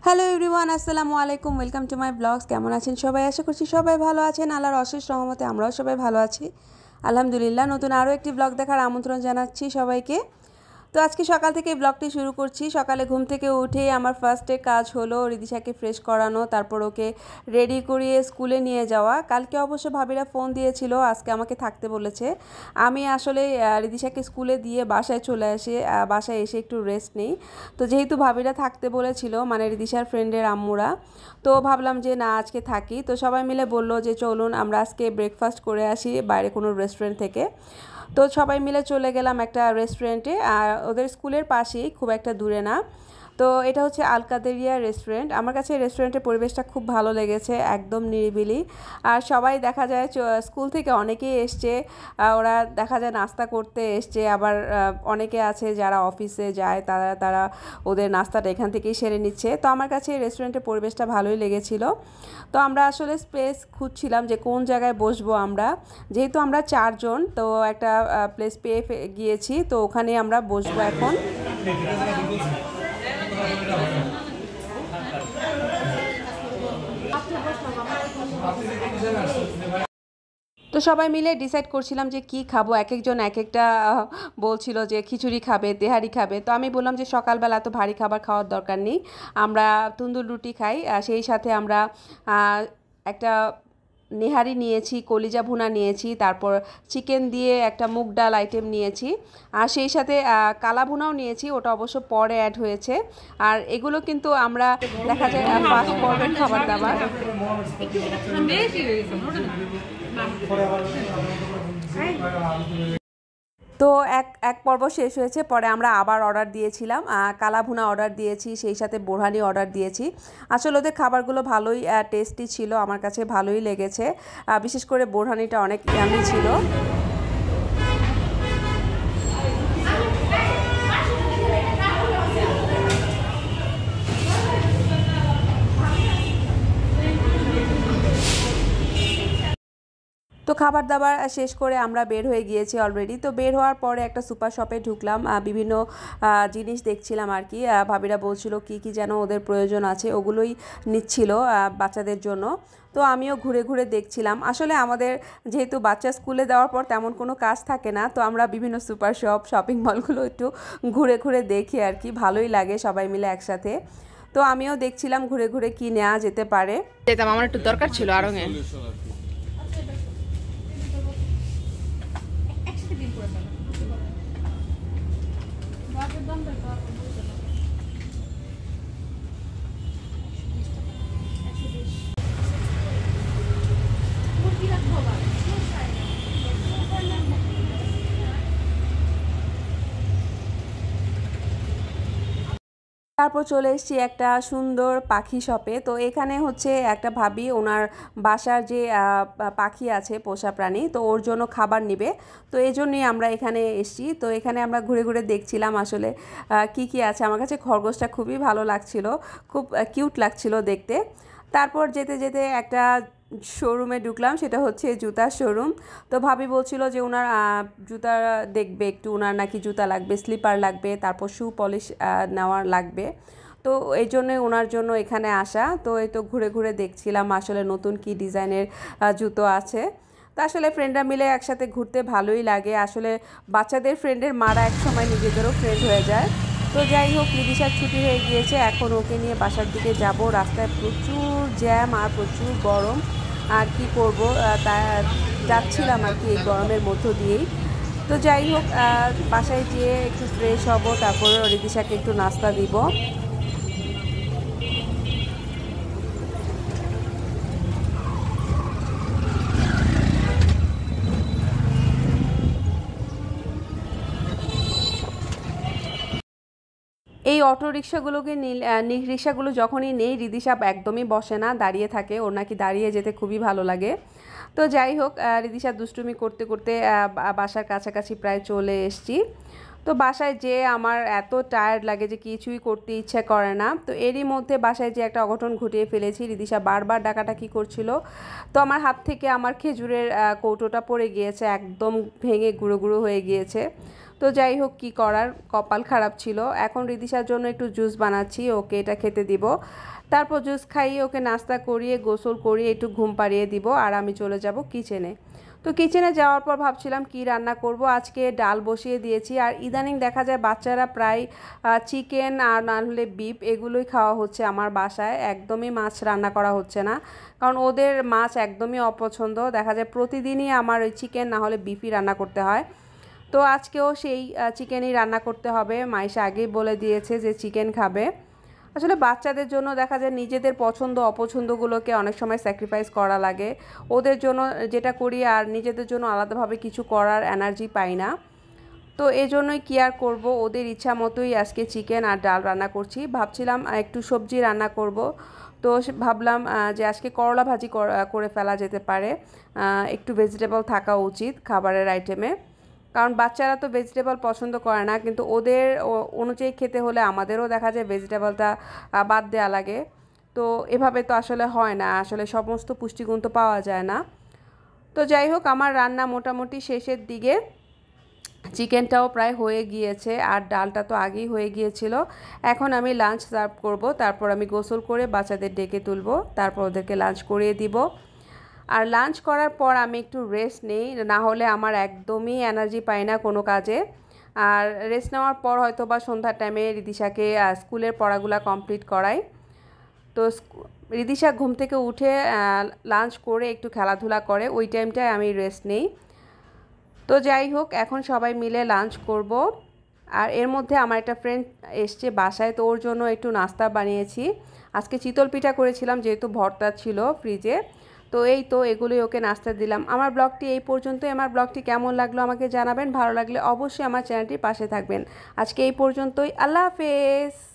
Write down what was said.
Hello everyone, আসসালামু আলাইকুম। Welcome to my blogs. কেমন আছেন সবাই? আশা করছি সবাই ভালো আছেন। আল্লাহর অশেষ রহমতে আমরাও সবাই ভালো আছি, আলহামদুলিল্লাহ। নতুন আরও একটি ব্লগ দেখার আমন্ত্রণ জানাচ্ছি সবাইকে। তো আজকে সকাল থেকে ব্লগটি শুরু করছি। সকালে ঘুম থেকে উঠে আমার ফার্স্টে কাজ হলো রিদিশাকে ফ্রেশ করানো, তারপর ওকে রেডি করিয়ে স্কুলে নিয়ে যাওয়া। কালকে অবশ্য ভাবিরা ফোন দিয়েছিল, আজকে আমাকে থাকতে বলেছে। আমি আসলে রিদিশাকে স্কুলে দিয়ে বাসায় চলে আসি, বাসায় এসে একটু রেস্ট নেই। তো যেহেতু ভাবিরা থাকতে বলেছিল, মানে রিদিশার ফ্রেন্ডের আম্মুরা, তো ভাবলাম যে না আজকে থাকি। তো সবাই মিলে বললো যে চলুন আমরা আজকে ব্রেকফাস্ট করে আসি বাইরে কোনো রেস্টুরেন্ট থেকে। তো সবাই মিলে চলে গেলাম একটা রেস্টুরেন্টে, আর ওদের স্কুলের পাশেই, খুব একটা দূরে না। তো এটা হচ্ছে আল কাদেরিয়া রেস্টুরেন্ট। আমার কাছে রেস্টুরেন্টের পরিবেশটা খুব ভালো লেগেছে, একদম নিরিবিলি। আর সবাই দেখা যায় স্কুল থেকে অনেকেই এসছে, ওরা দেখা যায় নাস্তা করতে এসছে। আবার অনেকে আছে যারা অফিসে যায়, তারা ওদের নাস্তাটা এখান থেকেই সেরে নিচ্ছে। তো আমার কাছে রেস্টুরেন্টের পরিবেশটা ভালোই লেগেছিল। তো আমরা আসলে স্পেস খুঁজছিলাম যে কোন জায়গায় বসবো আমরা, যেহেতু আমরা 4 জন, তো একটা প্লেস পেয়ে গিয়েছি। তো ওখানে আমরা বসবো এখন। তো সবাই মিলে ডিসাইড করছিলাম যে কি খাবো। এক একজন এক একটা বলছিল যে খিচুড়ি খাবে, তেহারি খাবে। তো আমি বললাম যে সকালবেলা তো ভারী খাবার খাওয়ার দরকার নেই, আমরা তন্দুর রুটি খাই। সেই সাথে আমরা একটা নেহারি নিয়েছি, কলিজা ভুনা নিয়েছি, তারপর চিকেন দিয়ে একটা মুগ ডাল আইটেম নিয়েছি, আর সেই সাথে কালা ভুনাও নিয়েছি, ওটা অবশ্য পরে অ্যাড হয়েছে। আর এগুলো কিন্তু আমরা দেখা যায় ফার্স্ট পর্বের খাবার দাবার। তো এক এক পর্ব শেষ হয়েছে, পরে আমরা আবার অর্ডার দিয়েছিলাম, কালা ভুনা অর্ডার দিয়েছি, সেই সাথে বোরহানি অর্ডার দিয়েছি। আসলে ওদের খাবারগুলো ভালোই টেস্টি ছিল, আমার কাছে ভালোই লেগেছে। বিশেষ করে বোরহানিটা অনেক ইয়ামি ছিল। তো খাবার দাবার শেষ করে আমরা বের হয়ে গিয়েছি অলরেডি। তো বের হওয়ার পরে একটা সুপার শপে ঢুকলাম, বিভিন্ন জিনিস দেখছিলাম আর কি। ভাবিরা বলছিল কি কি যেন ওদের প্রয়োজন আছে, ওগুলোই নিচ্ছিল বাচ্চাদের জন্য। তো আমিও ঘুরে ঘুরে দেখছিলাম। আসলে আমাদের যেহেতু বাচ্চা স্কুলে দেওয়ার পর তেমন কোনো কাজ থাকে না, তো আমরা বিভিন্ন সুপার শপিং মলগুলো একটু ঘুরে ঘুরে দেখি আর কি, ভালোই লাগে সবাই মিলে একসাথে। তো আমিও দেখছিলাম ঘুরে ঘুরে কি নেওয়া যেতে পারে। আমার একটু দরকার ছিল আরো। তারপর চলে এসেছি একটা সুন্দর পাখি শপে। তো এখানে হচ্ছে একটা ভাবি ওনার বাসার যে পাখি আছে, পোষা প্রাণী, তো ওর জন্য খাবার নেবে। তো এই জন্যই আমরা এখানে এসেছি। তো এখানে আমরা ঘুরে ঘুরে দেখছিলাম আসলে কি কি আছে। আমার কাছে খরগোশটা খুবই ভালো লাগছিল, খুব কিউট লাগছিল দেখতে। তারপর যেতে যেতে একটা শোরুমে ঢুকলাম, সেটা হচ্ছে জুতার শোরুম। তো ভাবি বলছিল যে ওনার জুতা দেখবে একটু, ওনার নাকি জুতা লাগবে, স্লিপার লাগবে, তারপর শু পলিশ নেওয়ার লাগবে। তো এই জন্যই ওনার জন্য এখানে আসা। তো এই তো ঘুরে ঘুরে দেখছিলাম আসলে নতুন কি ডিজাইনের জুতো আছে। তো আসলে ফ্রেন্ডরা মিলে একসাথে ঘুরতে ভালোই লাগে। আসলে বাচ্চাদের ফ্রেন্ডের মারা এক সময় নিজেদেরও ফ্রেন্ড হয়ে যায়। তো যাই হোক, রিদিশার ছুটি হয়ে গিয়েছে, এখন ওকে নিয়ে বাসার দিকে যাব। রাস্তায় প্রচুর জ্যাম আর প্রচুর গরম, আর কি করব, তা যাচ্ছিলাম আর কি এই গরমের মধ্য দিয়েই। তো যাই হোক, বাসায় যেয়ে একটু ফ্রেশ হব, তারপরে রিদিশাকে একটু নাস্তা দিব। এই অটো রিক্সাগুলোকে রিক্সাগুলো যখনই নেই, রিদিশা একদমই বসে না, দাঁড়িয়ে থাকে। ওর নাকি দাঁড়িয়ে যেতে খুবই ভালো লাগে। তো যাই হোক, রিদিশা দুষ্টুমি করতে করতে বাসার কাছাকাছি প্রায় চলে এসেছি। তো বাসায় যেয়ে আমার এত টায়ার্ড লাগে যে কিছুই করতে ইচ্ছে করে না। তো এরই মধ্যে বাসায় যে একটা অঘটন ঘটিয়ে ফেলেছি, রিদিশা বারবার ডাকাডাকি করছিল। তো আমার হাত থেকে আমার খেজুরের কৌটোটা পড়ে গিয়েছে, একদম ভেঙে গুঁড়ো গুঁড়ো হয়ে গিয়েছে। তো যাই হোক, কী করার, কপাল খারাপ ছিল। এখন রিদিশার জন্য একটু জুস বানাচ্ছি, ওকে এটা খেতে দিব। তারপর জুস খাইয়ে ওকে নাস্তা করিয়ে গোসল করিয়ে একটু ঘুম পাড়িয়ে দিব, আর আমি চলে যাব কিচেনে। তো কিচেনে যাওয়ার পর ভাবছিলাম কি রান্না করব। আজকে ডাল বসিয়ে দিয়েছি। আর ইদানিং দেখা যায় বাচ্চারা প্রায় চিকেন আর না হলে বিফ এগুলোই খাওয়া হচ্ছে আমার বাসায়, একদমই মাছ রান্না করা হচ্ছে না, কারণ ওদের মাছ একদমই অপছন্দ। দেখা যায় প্রতিদিনই আমার ওই চিকেন না হলে বিফই রান্না করতে হয়। তো আজকেও সেই চিকেনই রান্না করতে হবে। মাইশা আগেই বলে দিয়েছে যে চিকেন খাবে। আসলে বাচ্চাদের জন্য দেখা যায় নিজেদের পছন্দ অপছন্দগুলোকে অনেক সময় স্যাক্রিফাইস করা লাগে। ওদের জন্য যেটা করি আর নিজেদের জন্য আলাদাভাবে কিছু করার এনার্জি পাই না। তো এই জন্যই কী আর করবো, ওদের ইচ্ছা মতোই আজকে চিকেন আর ডাল রান্না করছি। ভাবছিলাম একটু সবজি রান্না করব। তো ভাবলাম যে আজকে করলা ভাজি করে ফেলা যেতে পারে। একটু ভেজিটেবল থাকা উচিত খাবারের আইটেমে, কারণ বাচ্চারা তো ভেজিটেবল পছন্দ করে না, কিন্তু ওদের অনুযায়ী খেতে হলে আমাদেরও দেখা যায় ভেজিটেবলটা বাদ দেওয়া লাগে। তো এভাবে তো আসলে হয় না, আসলে সমস্ত পুষ্টিগুণ তো পাওয়া যায় না। তো যাই হোক, আমার রান্না মোটামুটি শেষের দিকে। চিকেনটাও প্রায় হয়ে গিয়েছে আর ডালটা তো আগেই হয়ে গিয়েছিল। এখন আমি লাঞ্চ সার্ভ করব, তারপর আমি গোসল করে বাচ্চাদের ডেকে তুলব, তারপর ওদেরকে লাঞ্চ করিয়ে দিব। আর লাঞ্চ করার পর আমি একটু রেস্ট নেই, না হলে আমার একদমই এনার্জি পাই না কোনো কাজে। আর রেস্ট নেওয়ার পর হয়তো বা সন্ধ্যার টাইমে রিদিশাকে স্কুলের পড়াগুলো কমপ্লিট করাই। তো রিদিশা ঘুম থেকে উঠে লাঞ্চ করে একটু খেলাধুলা করে, ওই টাইমটায় আমি রেস্ট নেই। তো যাই হোক, এখন সবাই মিলে লাঞ্চ করব। আর এর মধ্যে আমার একটা ফ্রেন্ড এসছে বাসায়, তো ওর জন্য একটু নাস্তা বানিয়েছি। আজকে চিতল পিঠা করেছিলাম, যেহেতু ভর্তা ছিল ফ্রিজে। তো এই তো এগুলোই ওকে নাস্তা দিলাম। আমার ব্লগটি এই পর্যন্তই। আমার ব্লগটি কেমন লাগলো আমাকে জানাবেন, ভালো লাগলে অবশ্যই আমার চ্যানেলটির পাশে থাকবেন। আজকে এই পর্যন্তই, আল্লাহ হাফেজ।